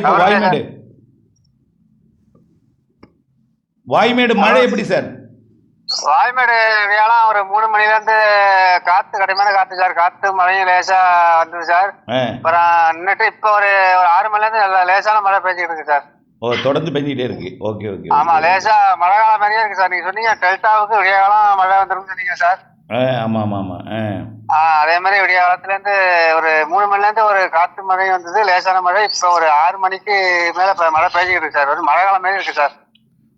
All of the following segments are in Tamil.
இப்போ வாய்மேடு வாய்மேடு மழை எப்படி சார்? வாய்மேடு வியாழம் ஒரு 3 மணிலேருந்து காத்து கடுமையான காத்து சார். காத்து மழையும் லேசா வந்தது சார். அப்புறம் நின்றுட்டு இப்போ ஒரு 6 மணிலேருந்து லேசான மழை பெஞ்சிட்டு இருக்கு சார். ஓ, தொடர்ந்து பெஞ்சிட்டே இருக்கு. Okay okay. ஆமா, லேசா மழை காலம் மாதிரியே இருக்கு சார். நீங்க சொன்னீங்க டெல்டாவுக்கு விடிய காலம் மழை வந்துடும் சொன்னீங்க சார். ஆமா ஆமா ஆமா. அதே மாதிரி விடிய காலத்துல இருந்து ஒரு 3 மணில இருந்து ஒரு காத்து மழை வந்தது, லேசான மழை. இப்ப ஒரு 6 மணிக்கு மேல மழை பெய்ஞ்சிட்டு இருக்கு சார். ஒரு மழை காலம் மாதிரி இருக்கு சார்.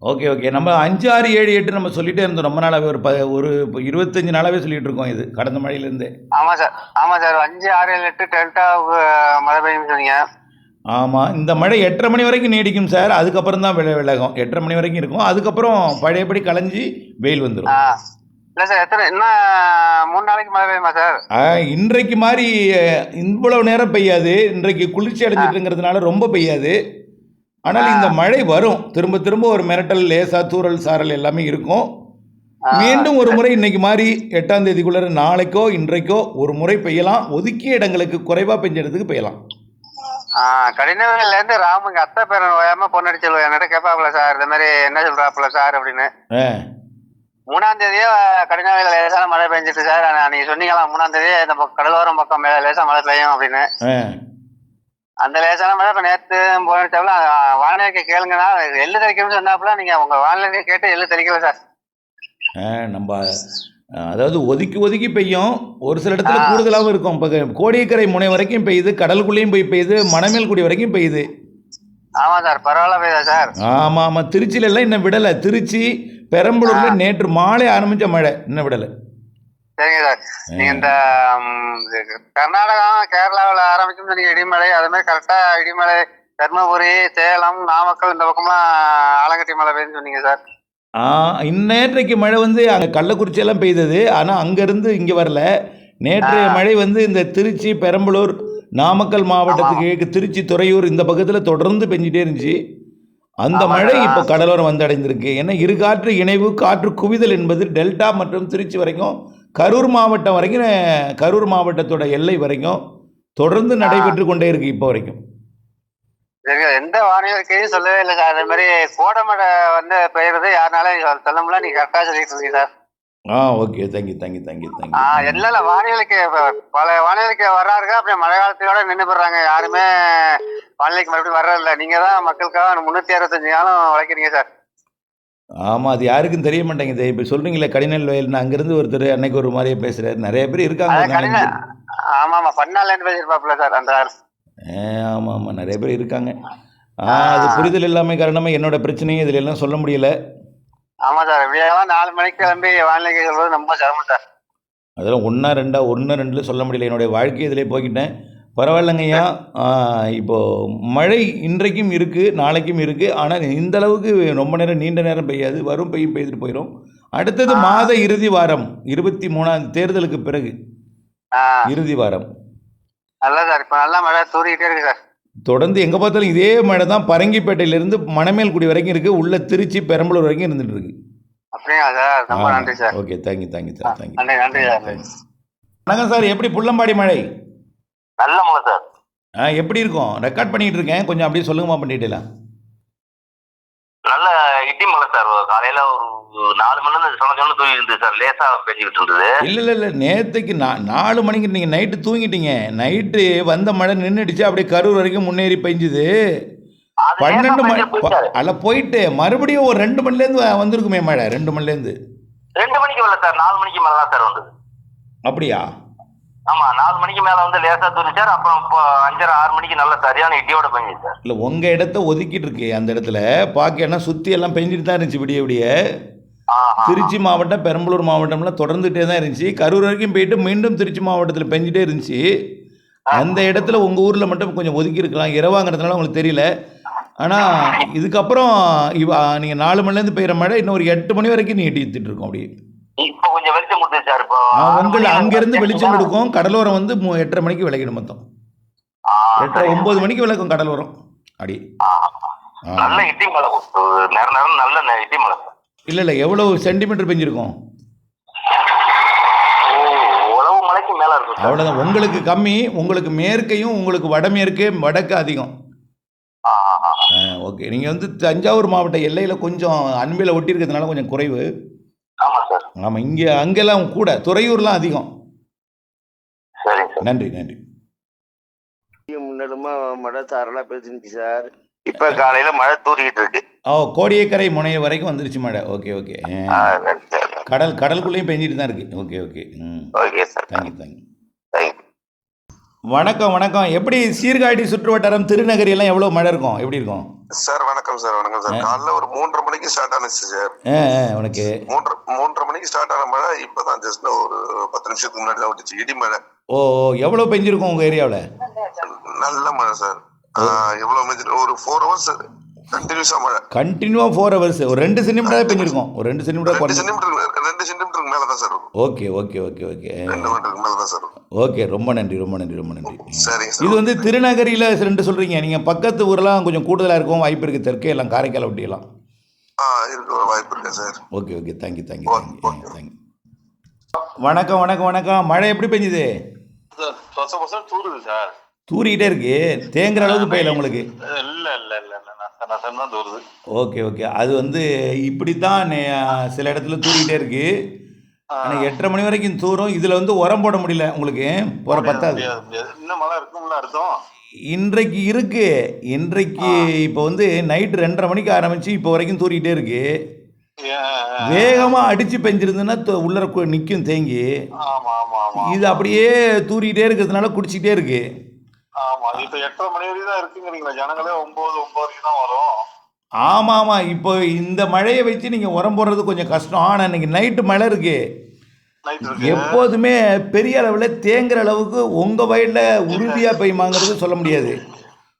Okay okay. நம்ம 5, 6, 7, 8 நம்ம சொல்லிட்டே இருந்தோம் ரொம்ப நாளாவே. ஒரு 25 நாளாவே சொல்லிட்டு இருக்கோம் இது கடந்த மழையிலேருந்து. ஆமா சார், ஆமா சார். 5, 6, 7, 8 டெல்டாவுக்கு மழை பெய்யும் சொன்னீங்க. ஆமாம், இந்த மழை 8:30 மணி வரைக்கும் நீடிக்கும் சார். அதுக்கப்புறம் தான் விலகும். 8:30 மணி வரைக்கும் இருக்கும். அதுக்கப்புறம் பழையபடி கலைஞ்சி வெயில் வந்துடும். இல்லை சார், இன்னும் 3 நாளைக்கு மழை பெய்யுமா சார்? இன்றைக்கு மாதிரி இவ்வளவு நேரம் பெய்யாது. இன்றைக்கு குளிர்ச்சி அடைஞ்சிட்டுங்கிறதுனால ரொம்ப பெய்யாது. ஆனால் இந்த மழை வரும். திரும்ப திரும்ப ஒரு மிரட்டல், லேசா தூறல், சாரல் எல்லாமே இருக்கும். மீண்டும் ஒரு முறை இன்னைக்கு மாதிரி 8ஆம் தேதிக்குள்ள நாளைக்கோ இன்றைக்கோ ஒரு முறை பெய்யலாம். ஒதுக்கிய இடங்களுக்கு குறைவாக பெஞ்ச இடத்துக்கு பெய்யலாம். கடினவேல இருந்து ராமுங்க அத்தை பேரன் ஓயாம பொண்ணடிச்சல் என்கிட்ட கேட்பாப்புல சார், இந்த மாதிரி என்ன சொல்றாப்புல சார் அப்படின்னு. 3ஆம் தேதியே கடினவேல லேசான மழை பெஞ்சிட்டு சார். நீங்க சொன்னீங்களா 3ஆம் தேதியே இந்த கடலோரம் பக்கம் லேசா மழை பெய்யும் அப்படின்னு. அந்த லேசான மழை இப்ப நேற்று போனிச்சாப்புல வானிலைக்கு கேளுங்கன்னா எள்ளு தெளிக்கணும்னு சொன்னாப்புல. நீங்க உங்க வானிலைக்கு கேட்டு எள்ளு தெளிக்கல சார். நம்ம அதாவது ஒதுக்கி ஒதுக்கி பெய்யும். ஒரு சில இடத்துல கூடுதலாகவும் இருக்கும். இப்போ கோடியக்கரை முனை வரைக்கும் பெய்யுது, கடலுக்குள்ளேயும் போய் பெய்யுது, மணமேல்குடி வரைக்கும் பெய்யுது. ஆமா சார், பரவாயில்ல பெய்யுதா சார்? ஆமா ஆமா. திருச்சியில எல்லாம் இன்னும் விடலை. திருச்சி, பெரம்பலூர்ல நேற்று மாலை ஆரம்பிச்ச மழை இன்னும் விடலை. சரிங்க சார். நீங்க இந்த கர்நாடகா, கேரளாவில் ஆரம்பிக்கும் சொன்னீங்க இடிமலை. அது மாதிரி கரெக்டா இடிமலை தர்மபுரி, சேலம், நாமக்கல் இந்த பக்கம்லாம் ஆலங்கட்டி மழை பெய்யுன்னு சொன்னீங்க சார். நேற்றைக்கு மழை வந்து அங்கே கள்ளக்குறிச்சியெல்லாம் பெய்தது. ஆனால் அங்கேருந்து இங்கே வரல. நேற்றைய மழை வந்து இந்த திருச்சி, பெரம்பலூர், நாமக்கல் மாவட்டத்துக்கு திருச்சி, துறையூர் இந்த பக்கத்தில் தொடர்ந்து பெஞ்சிட்டே இருந்துச்சு. அந்த மழை இப்போ கடலோரம் வந்து அடைந்திருக்கு. ஏன்னா இரு காற்று இணைவு, காற்று குவிதல் என்பது டெல்டா மற்றும் திருச்சி வரைக்கும், கரூர் மாவட்டம் வரைக்கும், கரூர் மாவட்டத்தோட எல்லை வரைக்கும் தொடர்ந்து நடைபெற்று கொண்டே இருக்கு இப்போ வரைக்கும். எந்த வானிலைக்கையும் சொல்லவே இல்லை சார். அதே மாதிரி கோடமழை வந்து பெய்யறது யாருனாலும் சொல்ல முடியல. நீங்க கரெக்டா சொல்லிட்டு இருக்கீங்க சார். ஓகே. தேங்க்யூ. இல்ல வானிலைக்கு பல வானிலைக்கு வர்றாருங்க. அப்படியே மழை காலத்தோட நின்று போடுறாங்க. யாருமே வானிலைக்கு மறுபடியும் வர்றதில்ல. நீங்க தான் மக்களுக்காக 365 நாளும் உழைக்கிறீங்க சார். ஆமாம், அது யாருக்கும் தெரிய மாட்டேங்குது. இப்போ சொல்கிறீங்களே கடினல் வயல்னு, அங்கேருந்து ஒருத்தர் அன்னைக்கு ஒரு மாதிரியே பேசுகிறார். நிறைய பேர் இருக்காங்க. ஆமாம், பண்ணாலேன்னு பேசியிருப்பாப்புல சார் அந்த ஆள். ஆமாம், நிறைய பேர் இருக்காங்க. அது புரிதல் இல்லாமல் காரணமாக என்னோட பிரச்சனையும் இதில் எல்லாம் சொல்ல முடியல. ஆமாம் சார், இப்படியெல்லாம் 4 மணிக்கு கிளம்பி வானிலைக்கு சொல்வது ரொம்ப சிரமம் சார். அதெல்லாம் 1 2 சொல்ல முடியல. என்னுடைய வாழ்க்கை இதிலே போய்கிட்டேன். பரவாயில்லைங்கய்யா. இப்போது மழை இன்றைக்கும் இருக்குது, நாளைக்கும் இருக்குது. ஆனால் இந்த அளவுக்கு ரொம்ப நேரம், நீண்ட நேரம் பெய்யாது. வரும், பெய்துட்டு போயிடும். அடுத்தது மாத இறுதி வாரம் 23ஆம் தேர்தலுக்கு பிறகு இறுதி வாரம். நல்லா சார், இப்போ நல்லா மழை தூரிக்கிட்டே இருக்கு சார். தொடர்ந்து எங்கே பார்த்தாலும் இதே மழை தான். பரங்கிப்பேட்டையிலிருந்து மணமேல்குடி வரைக்கும் இருக்குது. உள்ள திருச்சி, பெரம்பலூர் வரைக்கும் இருந்துட்டு இருக்கு. அப்படியா சார்? ரொம்ப நன்றி சார். Okay, thank you sir. நன்றி சார். வணக்கம் சார். எப்படி புள்ளம்பாடி மழை? நல்ல மழை சார். எப்படி இருக்கும்? ரெக்கார்ட் பண்ணிட்டு இருக்கேன், கொஞ்சம் அப்படியே சொல்லுங்கம்மா. பண்ணிட்டேலாம் நல்ல இடி மழை சார். காலையில ஒரு 4 மணிலேருந்து சொன்ன தூங்கி இருந்தது சார். லேசா பேசிக்கிட்டு இருந்தது. இல்லை நேற்றுக்கு 4 மணிக்கு நீங்கள் நைட்டு தூங்கிட்டீங்க. நைட்டு வந்த மழை நின்றுடுச்சு. அப்படியே கரூர் வரைக்கும் முன்னேறி பெஞ்சுது. 12 மணி அல்ல போயிட்டு மறுபடியும் ஒரு 2 மணிலேருந்து வந்திருக்குமே மழை. 2 மணிலேருந்து 2 மணிக்கு வரல சார். 4 மணிக்கு மேலே தான் சார் வந்தது. அப்படியா? ஆமாம், 4 மணிக்கு மேலே வந்து லேசாக தூரி சார். அப்புறம் இப்போ 5:30 6 மணிக்கு நல்ல சரியான இடியோட பெஞ்சுது சார். இல்லை, உங்கள் இடத்த ஒதுக்கிட்டு இருக்கு. அந்த இடத்துல பார்க்க சுற்றி எல்லாம் பெஞ்சிட்டு தான் இருந்துச்சு விடிய. திருச்சி மாவட்டம், பெரம்பலூர் மாவட்டம்லாம் தொடர்ந்துகிட்டே தான் இருந்துச்சு. கரூர் வரைக்கும் போயிட்டு மீண்டும் திருச்சி மாவட்டத்தில் பெஞ்சிட்டே இருந்துச்சு. அந்த இடத்துல உங்கள் ஊரில் மட்டும் கொஞ்சம் ஒதுக்கி இருக்கலாம். இரவாங்கிறதுனால உங்களுக்கு தெரியல. ஆனால் இதுக்கப்புறம் நீங்கள் 4 மணிலேருந்து பெய்கிற மழை இன்னும் ஒரு 8 மணி வரைக்கும் நீட்டிட்டு இருக்கோம். அப்படியே இப்போ கொஞ்சம் வெளிச்சம் கொடுத்து சார். இப்போ உங்களை அங்கேருந்து வெளிச்சம் கொடுக்கும். கடலோரம் வந்து 8:30 மணிக்கு விளக்கிடும். மொத்தம் 8:30 9 மணிக்கு விளக்கும் கடலோரம். அப்படி நல்ல இடி மழை, நேரம் நல்ல இடி மழை. இல்லை எவ்வளோ சென்டிமீட்டர் பெஞ்சிருக்கும்? உழவு மலைக்கு மேலே இருக்கும். அவ்வளோதான். உங்களுக்கு கம்மி, உங்களுக்கு மேற்கையும் உங்களுக்கு வடமேற்கே வடக்கு அதிகம். ஓகே. நீங்கள் வந்து தஞ்சாவூர் மாவட்ட எல்லையில் கொஞ்சம் அன்பில் ஒட்டி இருக்கிறதுனால கொஞ்சம் குறைவு. ஆமா சார். ஆமாம், இங்கே அங்கெல்லாம் கூட, துறையூர்லாம் அதிகம். சரிங்க சார். நன்றி நன்றி. முன்னேறமா மழை தாரெல்லாம் பேசிருந்துச்சு சார். இப்ப காலையில மழை தூரிக்கிட்டு இருக்கு. கோடியக்கரை முனைய வரைக்கும் வந்துருச்சு மழை. Okay okay. சரி சார். கடலுக்குள்ளேயும் பெஞ்சிட்டு தான் இருக்குது. Okay okay. Okay sir. Thank you thank you. Thank you. வணக்கம் வணக்கம். எப்படி சீர்காழி சுற்று வட்டாரம் திருநகரி எல்லாம் எவ்வளோ மழை இருக்கும், எப்படி இருக்கும் சார்? வணக்கம் சார். வணக்கம் சார். காலைல ஒரு 3:30 மணிக்கு ஸ்டார்ட் ஆனிச்சு சார். உனக்கு 3:30 மணிக்கு ஸ்டார்ட் ஆன மழை இப்பதான் ஜஸ்ட் ஒரு 10 நிமிஷத்துக்கு முன்னாடி தான் விட்டுச்சு. இடி மழை. ஓ, எவ்வளோ பெஞ்சிருக்கும் உங்கள் ஏரியாவில்? நல்ல மழை சார். எவ்வளவு பெஞ்சு ஒரு 4 ஹவர்ஸ் கண்டினியூஸா மழை. கண்டினியூவாக 4 ஹவர்ஸ். ஒரு 2 சென்டிமீட்டர் பெஞ்சிருக்கும். ஒரு 2 சென்டிமீட்டர் 2 சென்டிமீட்டருக்கு மேல தான் சார் இருக்கும். Okay okay okay okay. 2 மீட்டருக்கு மேல தான் சார் இருக்கும். ஓகே, ரொம்ப நன்றி ரொம்ப நன்றி ரொம்ப நன்றி. சரிங்க இது சார். வந்து திருநகரியில் 2 சொல்கிறீங்க. நீங்கள் பக்கத்து ஊரெலாம் கொஞ்சம் கூடுதலாக இருக்கும் வாய்ப்பு இருக்குது. தெற்கே எல்லாம் காரைக்கால் ஒட்டியெல்லாம். இருக்க வாய்ப்பு இருக்கு sir. Okay okay. Thank you thank you thank you thank you. வணக்கம் வணக்கம் வணக்கம். மழை எப்படி பெஞ்சுது? தூருது சார். தூரிக்கிட்டே இருக்கு. தேங்குற அளவுக்கு பெய்யல உங்களுக்கு? இல்ல இல்ல இல்ல நசன் தான் தூருது. Okay okay. அது வந்து இப்படி தான் சில இடத்துல தூரிக்கிட்டே இருக்கு. ஆனால் 8:30 மணி வரைக்கும் தூரும். இதில் வந்து உரம் போட முடியல உங்களுக்கு. போகிற பத்தாது. இன்னும் மழை இருக்கும்ல அர்த்தம். இன்றைக்கு இருக்கு. இன்றைக்கு இப்போ வந்து நைட்டு 2:30 மணிக்கு ஆரம்பிச்சு இப்போ வரைக்கும் தூரிக்கிட்டே இருக்கு. வேகமாக அடித்து பெஞ்சிருந்துன்னா உள்ளர நிற்கும் தேங்கி. இது அப்படியே தூரிக்கிட்டே இருக்கிறதுனால குடிச்சிக்கிட்டே இருக்கு. ஆமா, இப்ப 8:30 மணி வரைக்கும் தான் இருக்குங்கிறீங்களா? ஜனங்களே 9 வரைக்கும் தான் வரும். ஆமாம் ஆமாம். இப்போ இந்த மழையை வச்சு நீங்கள் உரம் போடுறது கொஞ்சம் கஷ்டம். ஆனால் இன்னைக்கு நைட்டு மழை இருக்கு. எப்போதுமே பெரிய அளவில் தேங்குற அளவுக்கு உங்கள் வயலில் உறுதியாக பெய்யுமாங்கிறது சொல்ல முடியாது.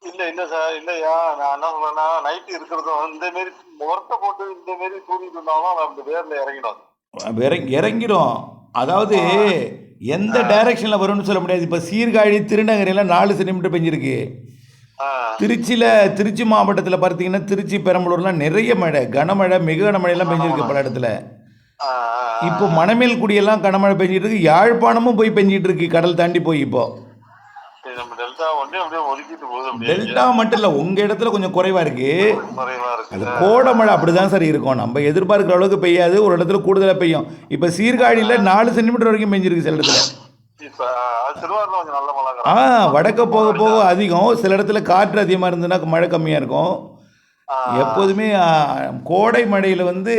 இல்ல இல்ல சார், இல்லையா நான் என்ன சொல்றேன்னா, நைட்டு இருக்கிறதும் இந்த மாரி உரத்தை போட்டு இந்த மாரி தூங்கிட்டு இருந்தாலும் அந்த வேர்ல இறங்கிடும். இறங்கிடும். அதாவது எந்த டைரக்ஷனில் வரும்னு சொல்ல முடியாது. இப்போ சீர்காழி திருநகரியில் 4 சென்டிமீட்டர் பெஞ்சிருக்கு. திருச்சி மாவட்டத்தில் பார்த்தீங்கன்னா திருச்சி பெரம்பலூர்லாம் நிறைய மழை, கனமழை, மிக கனமழையெல்லாம் பெஞ்சிருக்கு பல இடத்துல. இப்போ மணமேல்குடியெல்லாம் கனமழை பெஞ்சிட்டு இருக்கு. யாழ்ப்பாணமும் போய் பெஞ்சிட்டு இருக்கு, கடல் தாண்டி போய். இப்போ டெல்டா மட்டும் இல்லை, உங்கள் இடத்துல கொஞ்சம் குறைவாக இருக்கு. அது கோடை மழை அப்படிதான் சார் இருக்கும். நம்ம எதிர்பார்க்குற அளவுக்கு பெய்யாது, ஒரு இடத்துல கூடுதலாக பெய்யும். இப்போ சீர்காழியில் 4 சென்டிமீட்டர் வரைக்கும் பெஞ்சிருக்கு சில இடத்துல. வடக்க போக போக அதிகம். சில இடத்துல காற்று அதிகமாக இருந்ததுன்னா மழை கம்மியாக இருக்கும். எப்போதுமே கோடை மழையில் வந்து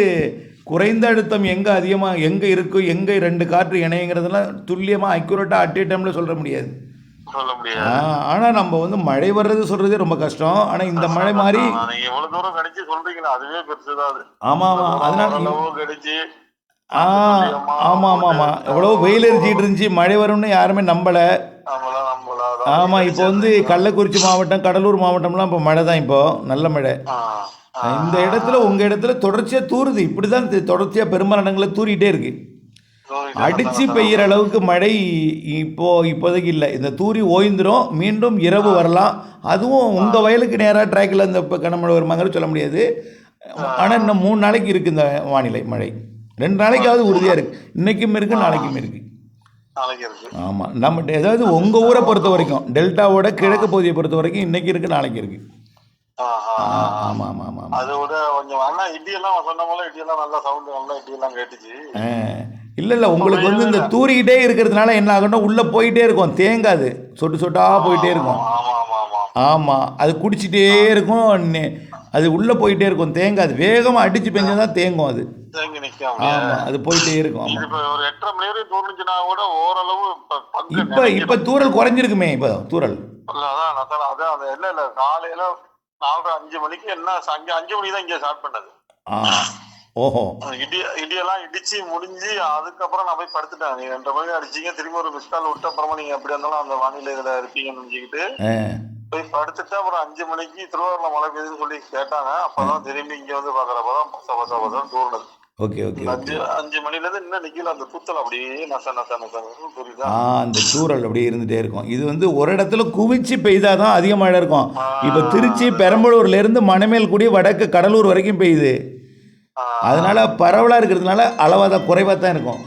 குறைந்த அழுத்தம் எங்கே அதிகமாக எங்கே இருக்கும், எங்கே 2 காற்று இணையங்கிறதுலாம் துல்லியமாக அக்யூரேட்டாக அட் ஏ டைமில் சொல்ல முடியாது. ஆனால் நம்ம வந்து மழை வர்றது சொல்கிறதே ரொம்ப கஷ்டம். ஆனால் இந்த மழை மாதிரி ஆமாம் ஆமாம். அதனால ஆமாம் ஆமாம் ஆமாம். எவ்வளோ வெயில் எரிச்சிக்கிட்டு இருந்துச்சு, மழை வரும்னு யாருமே நம்பலை. ஆமாம். இப்போ வந்து கள்ளக்குறிச்சி மாவட்டம், கடலூர் மாவட்டம்லாம் இப்போ மழை தான். இப்போ நல்ல மழை. இந்த இடத்துல உங்கள் இடத்துல தொடர்ச்சியாக தூருது. இப்படி தான் தொடர்ச்சியாக பெரும்பாலான இடங்களில் தூரிகிட்டே இருக்கு. அடித்து பெய்கிற அளவுக்கு மழை இப்போதைக்கு இல்லை. இந்த தூரி ஓய்ந்துடும், மீண்டும் இரவு வரலாம். அதுவும் உங்கள் வயலுக்கு நேராக ட்ராக்கில் இந்த இப்போ கனமழை வருமாங்கிறது சொல்ல முடியாது. ஆனால் இன்னும் 3 நாளைக்கு இருக்குது இந்த வானிலை மழை. 2 நாளைக்காவது உறுதியாக இருக்குது. இன்றைக்கும் இருக்குது, நாளைக்கும் இருக்குது. ஆமாம். நம்ம ஏதாவது உங்கள் ஊரை பொறுத்த வரைக்கும், டெல்டாவோட கிழக்கு பகுதியை பொறுத்த வரைக்கும் இன்றைக்கி இருக்குது, நாளைக்கு இருக்குது. ஆமாம் ஆமாம் ஆமாம். அதோட கொஞ்சம் அண்ணா இடியெல்லாம் சொன்ன போல இடியெல்லாம் நல்லா சவுண்டு, நல்லா இடியெல்லாம் கேட்டுச்சு. இல்லை இல்லை, உங்களுக்கு வந்து இந்த தூரிக்கிட்டே இருக்கிறதுனால என்ன ஆகணும், உள்ளே போயிட்டே இருக்கும், தேங்காது, சொட்டு சொட்டாக போயிட்டே இருக்கும். ஆமாம், அது குடிச்சிட்டே இருக்கும், அது உள்ளே போயிட்டே இருக்கும், தேங்காது. வேகமாக அடித்து பெஞ்சால் தான் தேங்கும். அது தேங்கி நிற்கும். ஆமாம், அது போயிட்டே இருக்கும். ஒரு 8:30 மணி வரைக்கும் தூர்ந்துச்சுன்னா கூட ஓரளவு இப்போ தூரல் குறைஞ்சிருக்குமே. இப்போ தூரல் அதான் இல்லை இல்லை, காலையில் 4:30-5 மணிக்கு என்ன 5 மணிக்கு தான் இங்கே ஸ்டார்ட் பண்ணது. ஓஹோ. இடியெல்லாம் இடிச்சு முடிஞ்சு அதுக்கப்புறம் நான் போய் படுத்துட்டேன். நீங்க 2:30 மணிக்கு அடிச்சீங்க, திரும்பி ஒரு மிஸ்கால் விட்டு அப்புறமா நீங்க எப்படி இருந்தாலும் அந்த வானிலை இதுல இருப்பீங்கன்னு நினைச்சுக்கிட்டு போய் படுத்துட்டு அப்புறம் 5 மணிக்கு திருவாரூர்ல மழை பெய்யுதுன்னு சொல்லி கேட்டாங்க. அப்பதான் திரும்பி இங்க வந்து பாக்குறப்பதான் தூர்னது. Okay okay. 5 மணில இருந்து இன்னும் நிக்கல, அந்த தூத்தல் அப்படியே புரியுதா, அந்த தூரல் அப்படியே இருந்துட்டே இருக்கும். இது வந்து ஒரு இடத்துல குவிச்சு பெய்தாதான் அதிக மழை இருக்கும். இப்ப திருச்சி பெரம்பலூர்ல இருந்து மணமேல்குடி வடக்கு கடலூர் வரைக்கும் பெய்யுது. அதனால பரவலாக இருக்கிறதுனால அளவாக தான், குறைவாக தான் இருக்கும்.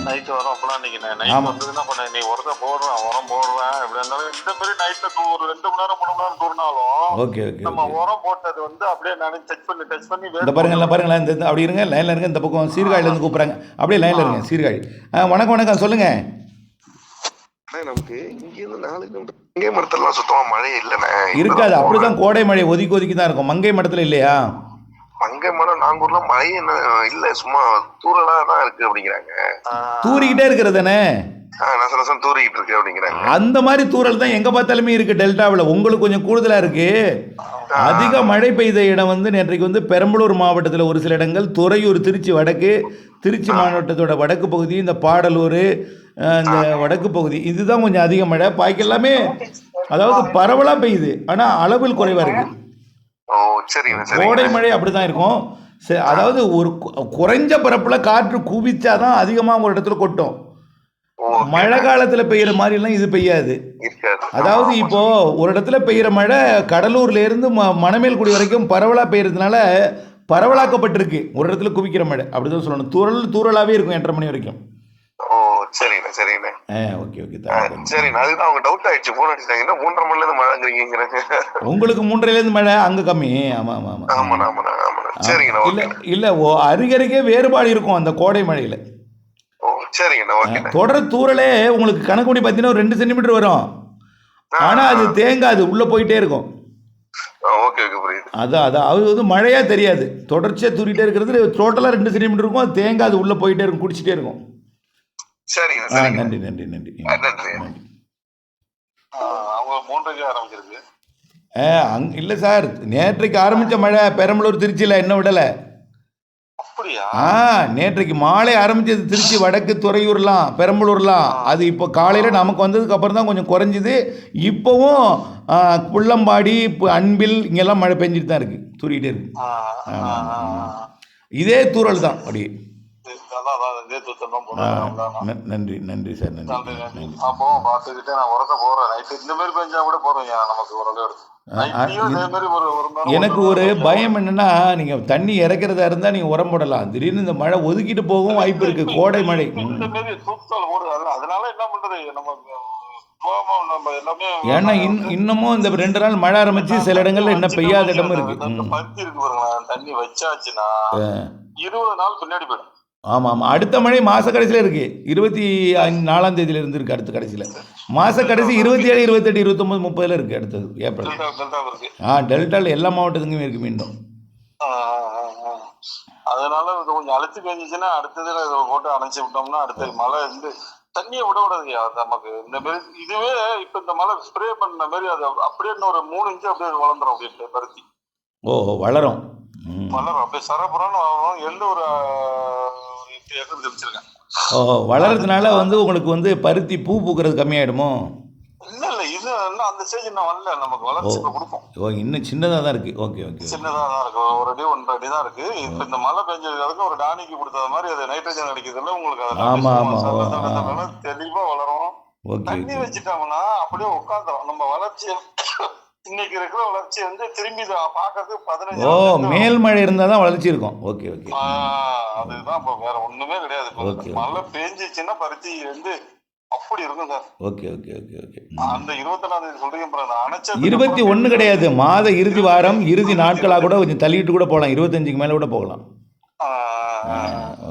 நைட்டு வரும் அப்பெல்லாம் இன்னைக்கு நைட் ஆமா. வந்ததுன்னா பண்ண நீ உரத்தை போடுறேன் உரம் போடுவேன் எப்படி இருந்தாலும் இந்த மாதிரி நைட்ல ஒரு 2 மணி நேரம் 3 மணி நேரம் தூர்னாலும் ஓகே ஓகே நம்ம ஓகே. உரம் போட்டது வந்து அப்படியே நான் டச் பண்ணி இந்த பாருங்களேன் பாருங்களேன், இந்த அப்படி இருங்க, லைனில் இருங்க. இந்த பக்கம் சீர்காழிலேருந்து கூப்பிட்றாங்க, அப்படியே லைனில் இருங்க. சீர்காழி. வணக்கம் வணக்கம், சொல்லுங்கள். நமக்கு இங்க இருந்து 4 கிலோமீட்டர் மங்கை மரத்தெல்லாம் சுத்தமா மழையே இல்லைண்ணே. இருக்காது, அப்படிதான் கோடை மழை ஒதுக்கி ஒதுக்கி தான் இருக்கும். மங்கை மடத்தில் இல்லையா? மங்கை மரம் நாங்கூர்ல மழையே இல்ல, சும்மா தூரலா தான் இருக்கு அப்படிங்கிறாங்க. தூரிக்கிட்டே இருக்கிறது தானே, நசநசம் தூரிக்கிட்டு இருக்கு அப்படிங்கிறாங்க. அந்த மாதிரி தூரல் தான் எங்கே பார்த்தாலுமே இருக்குது டெல்டாவில். உங்களுக்கு கொஞ்சம் கூடுதலாக இருக்குது. அதிக மழை பெய்த இடம் வந்து நேற்றைக்கு வந்து பெரம்பலூர் மாவட்டத்தில் ஒரு சில இடங்கள், துறையூர், திருச்சி வடக்கு, திருச்சி மாவட்டத்தோட வடக்கு பகுதி, இந்த பாடலூர், இந்த வடக்கு பகுதி, இதுதான் கொஞ்சம் அதிக மழை. பாக்கி எல்லாமே அதாவது பரவலாக பெய்யுது, ஆனால் அளவில் குறைவாக இருக்குது. ஓ சரிங்க சரி. கோடை மழை அப்படி தான் இருக்கும். அதாவது ஒரு குறைஞ்ச பரப்பில் காற்று குவிச்சாதான் அதிகமாக ஒரு இடத்துல கொட்டும். மழை காலத்தில் பெய்கிற மாதிரிலாம் இது பெய்யாது. அதாவது இப்போ ஒரு இடத்துல பெய்கிற மழை கடலூர்ல இருந்து மணமேல்குடி வரைக்கும் பரவலாக பெய்யறதுனால பரவலாக்கப்பட்டிருக்கு. ஒரு இடத்துல குவிக்கிற மழை அப்படிதான் சொல்லணும். தூரலாகவே இருக்கும் 8:30 மணி வரைக்கும். ஓ சரிண்ணே சரிண்ணே. Okay okay. சரிண்ணே, அதுதான் அவங்க டவுட் ஆயிடுச்சு. ஃபோன் அடிச்சிட்டாங்க, என்ன 3:30 மணில இருந்து மழைங்கிறீங்கிறாங்க. உங்களுக்கு 3:30லேருந்து மழை, அங்கே கம்மி. ஆமாம் ஆமாம் ஆமாம். ஆமாண்ணா ஆமாண்ணா ஆமாண்ணா. சரிங்கண்ணா. இல்லை இல்லை, அருகருகே வேறுபாடு இருக்கும் அந்த கோடை மழையில். ஓ சரிங்கண்ணா ஓகேண்ணா. தொடர் தூரலே உங்களுக்கு கணக்கு பண்ணி பார்த்தீங்கன்னா ஒரு 2 சென்டிமீட்டர் வரும், ஆனால் அது தேங்காது, உள்ளே போயிட்டே இருக்கும். ஓகே ஓகே புரியுது. அதான் அது வந்து மழையாக தெரியாது, தொடர்ச்சியாக தூரிட்டே இருக்கிறது. டோட்டலாக 2 சென்டிமீட்டர் இருக்கும், அது தேங்காது, உள்ளே போயிட்டே இருக்கும், குடிச்சிட்டே இருக்கும். சரிங்க நன்றி நன்றி நன்றி நன்றி. அவங்க 3:00க்கு ஆரம்பிச்சிருக்கு. இல்லை சார், நேற்றைக்கு ஆரம்பித்த மழை பெரம்பலூர் திருச்சியில் என்ன விடலை. அப்படியா? நேற்றைக்கு மாலை ஆரம்பிச்சது திருச்சி வடக்கு, துறையூர்லாம், பெரம்பலூர்லாம். அது இப்போ காலையில் நமக்கு வந்ததுக்கு அப்புறம் தான் கொஞ்சம் குறைஞ்சிது. இப்போவும் புள்ளம்பாடி, அன்பில் இங்கெல்லாம் மழை பெஞ்சிட்டு தான் இருக்குது, தூரிக்கிட்டே இருக்கு. இதே தூரல் தான் அப்படியே. நன்றி நன்றி சார், நன்றி. அப்போ பார்த்துக்கிட்டே நான் உரத்தை போடுறேன். நைட்டு இந்த மாதிரி பெஞ்சா கூட போடுறேன் நமக்கு ஓரளவு எடுத்து. எனக்கு ஒரு பயம் என்னன்னா, நீங்க தண்ணி இறக்கிறதா இருந்தா நீங்க உரம் போடலாம். திடீர்னு இந்த மழை ஒதுக்கிட்டு போகவும் வாய்ப்பு இருக்கு, கோடை மழை. அதனால என்ன பண்றது, நம்ம ஏன்னா இன்னமும் இந்த 2 நாள் மழை ஆரம்பிச்சு சில இடங்கள்ல இன்னும் பெய்யாத இடமும் இருக்கு. பருத்தி இருக்கு பாருங்க, தண்ணி வச்சாச்சுன்னா 20 நாள் பின்னாடி போயிடும். ஆமாம் ஆமாம். அடுத்த மழை மாத கடைசியில் இருக்குது, 24ஆம் தேதியில இருந்து இருக்குது. அடுத்த கடைசியில் மாத கடைசி 27, 28, 29, 30 இருக்குது. அடுத்தது ஏப்ரல். டெல்டாவில் எல்லா மாவட்டத்துக்குமே இருக்குது மீண்டும். அதனால கொஞ்சம் அழைச்சி பெஞ்சிச்சுன்னா அடுத்தது போட்டு அணைச்சி விட்டோம்னா அடுத்த மழை வந்து தண்ணியை விட விடாதுயா நமக்கு. இந்த மாதிரி இதுவே இப்ப இந்த மழை ஸ்ப்ரே பண்ண மாதிரி அது அப்படியே இன்னொரு 3 இன்ச்சு அப்படியே வளர்ந்துரும். அப்படியே பருத்தி வளரும் அப்படியே சரப்புறான்னு வளரும். எள்ளு ஒரு 8 ஏக்கர் தெரிச்சிருக்கேன். வளர்றதுனால வந்து உங்களுக்கு வந்து பருத்தி பூ பூக்கிறது கம்மியாயிடுமோ? இல்ல இது அந்த ஸ்டேஜ் இன்னும் வரல, நமக்கு வளர்ச்சி கொடுக்கும். இன்னும் சின்னதாக தான் இருக்கு. Okay okay. சின்னதாக தான் இருக்கு, 1 அடி 1.5 அடி தான் இருக்கு. இப்ப இந்த மழை பெஞ்சதுக்கு ஒரு டானிக்கு கொடுத்தது மாதிரி அது நைட்ரஜன் அடிக்கிறதுல உங்களுக்கு தெளிவா வளரும். தண்ணி வச்சுட்டோம்னா அப்படியே உட்காந்துரும். நம்ம வளர்ச்சி இன்னைக்கு இருக்கிற வளர்ச்சி வந்து திரும்பி பாக்குறது 15 மேல் மழை இருந்தா தான் வளர்ச்சி இருக்கும். Okay okay. அதுதான் இப்ப வேற ஒண்ணுமே கிடையாது. மழை பெஞ்சிச்சுன்னா பருத்தி வந்து அப்படி இருக்கும் sir. Okay okay okay okay. அந்த 21ஆம் தேதி சொல்றீங்க, 21 கிடையாது, மாத இறுதி வாரம், இறுதி நாட்களாக கூட கொஞ்சம் தள்ளிட்டு கூட போகலாம், 25க்கு மேல கூட போகலாம்.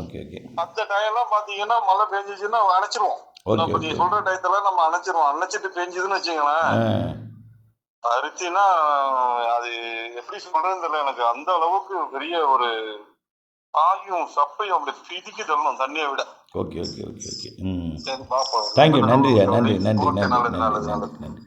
Okay okay. அந்த டைம்லாம் பாத்தீங்கன்னா மழை பெஞ்சிச்சுன்னா அணைச்சிருவோம். இப்ப நீ சொல்ற டயத்துல நம்ம அணைச்சிருவோம். அணைச்சிட்டு பெஞ்சுதுன்னு வச்சுக்கோங்களேன், பருத்தினா அது எப்படி சொல்றதுன்னு தெரியல எனக்கு. அந்த அளவுக்கு பெரிய ஒரு ஆகியும் சப்பையும் அப்படி பிதிக்கி தரணும் தண்ணியை விட. Okay okay okay okay. சரி பாப்போம். தேங்க்யூ. நன்றி நன்றி நன்றி நன்றி நன்றி.